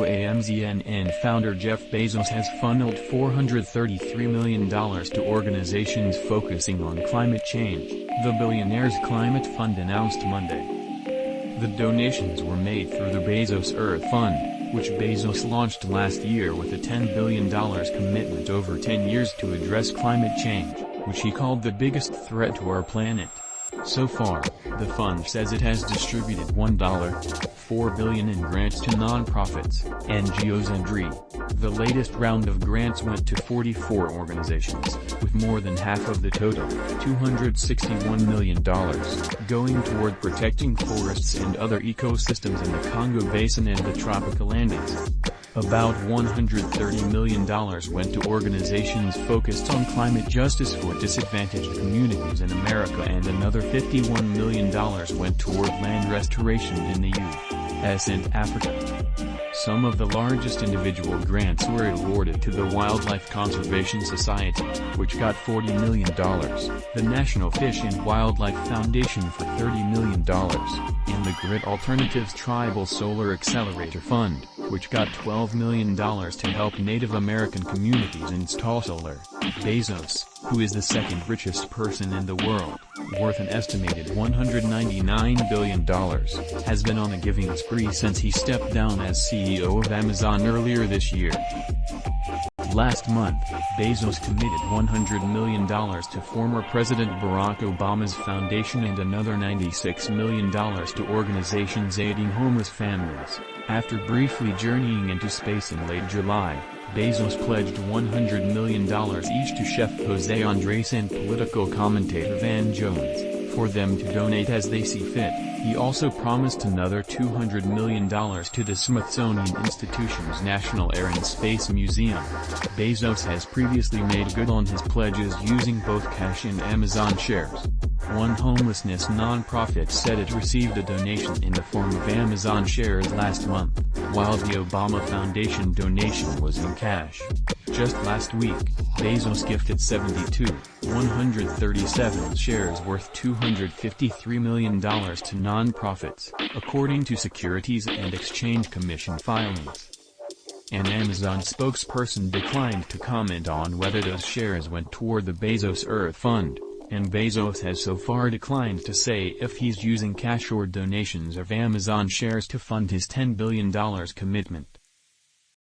AMZN founder Jeff Bezos has funneled $433 million to organizations focusing on climate change, the billionaire's climate fund announced Monday. The donations were made through the Bezos Earth Fund, which Bezos launched last year with a $10 billion commitment over 10 years to address climate change, which he called the biggest threat to our planet. So far, the fund says it has distributed $1.4 billion in grants to nonprofits, NGOs and RE. The latest round of grants went to 44 organizations, with more than half of the total, $261 million, going toward protecting forests and other ecosystems in the Congo Basin and the tropical Andes. About $130 million went to organizations focused on climate justice for disadvantaged communities in America, and another $51 million went toward land restoration in the U.S. and Africa. Some of the largest individual grants were awarded to the Wildlife Conservation Society, which got $40 million, the National Fish and Wildlife Foundation for $30 million, and the Grid Alternatives Tribal Solar Accelerator Fund, which got $12 million to help Native American communities install solar. Bezos, who is the second richest person in the world, worth an estimated $199 billion, has been on a giving spree since he stepped down as CEO of Amazon earlier this year. Last month, Bezos committed $100 million to former President Barack Obama's foundation and another $96 million to organizations aiding homeless families. After briefly journeying into space in late July, Bezos pledged $100 million each to Chef Jose Andres and political commentator Van Jones, for them to donate as they see fit. He also promised another $200 million to the Smithsonian Institution's National Air and Space Museum. Bezos has previously made good on his pledges using both cash and Amazon shares. One homelessness nonprofit said it received a donation in the form of Amazon shares last month, while the Obama Foundation donation was in cash. Just last week, Bezos gifted 137 shares worth $253 million to nonprofits, according to Securities and Exchange Commission filings. An Amazon spokesperson declined to comment on whether those shares went toward the Bezos Earth Fund, and Bezos has so far declined to say if he's using cash or donations of Amazon shares to fund his $10 billion commitment.